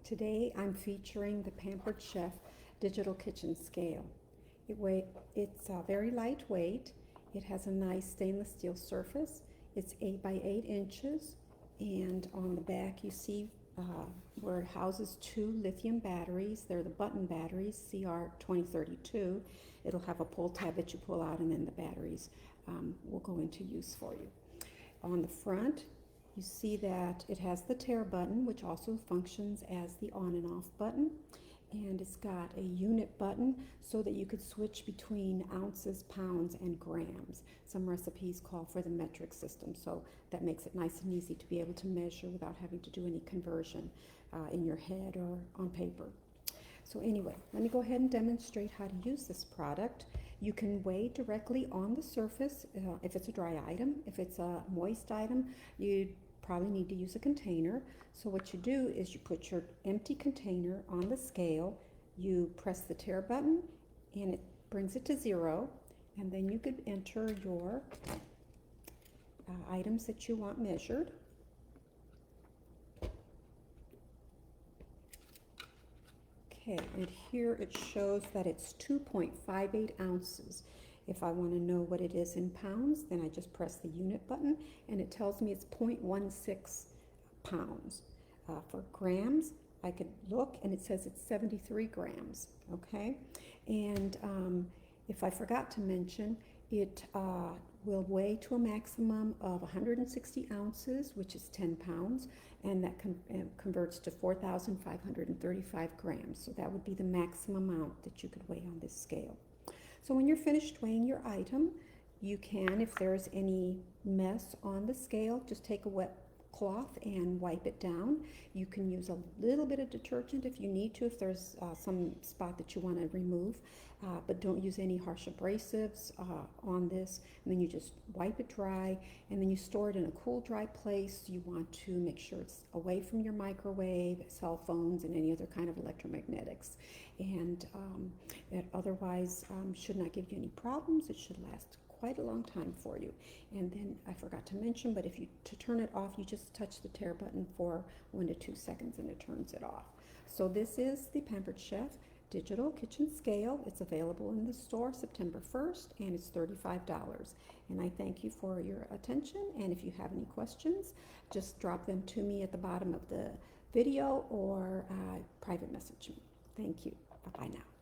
Today I'm featuring the Pampered Chef Digital Kitchen Scale. It's very lightweight. It has a nice stainless steel surface. It's 8 by 8 inches, and on the back you see where it houses 2 lithium batteries. They're the button batteries, CR2032. It'll have a pull tab that you pull out, and then the batteries will go into use for you. On the front, you see that it has the tare button, which also functions as the on and off button. And it's got a unit button so that you could switch between ounces, pounds, and grams. Some recipes call for the metric system, so that makes it nice and easy to be able to measure without having to do any conversion in your head or on paper. So anyway, let me go ahead and demonstrate how to use this product. You can weigh directly on the surface if it's a dry item. If it's a moist item, you probably need to use a container. So what you do is you put your empty container on the scale, you press the tare button, and it brings it to 0, and then you could enter your items that you want measured. Okay, and here it shows that it's 2.58 ounces. If I want to know what it is in pounds, then I just press the unit button, and it tells me it's 0.16 pounds. For grams, I could look, and it says it's 73 grams, okay? And if I forgot to mention, it will weigh to a maximum of 160 ounces, which is 10 pounds, and that converts to 4,535 grams. So that would be the maximum amount that you could weigh on this scale. So when you're finished weighing your item, you can, if there's any mess on the scale, just take a wet cloth and wipe it down. You can use a little bit of detergent if you need to, if there's some spot that you want to remove, but don't use any harsh abrasives on this. And then you just wipe it dry, and then you store it in a cool, dry place. You want to make sure it's away from your microwave, cell phones, and any other kind of electromagnetics. And it otherwise should not give you any problems. It should last quite a long time for you. And then I forgot to mention, but to turn it off, you just touch the tare button for 1 to 2 seconds and it turns it off. So this is the Pampered Chef Digital Kitchen Scale. It's available in the store September 1st, and it's $35. And I thank you for your attention, and if you have any questions, just drop them to me at the bottom of the video or private message me. Thank you. Bye-bye now.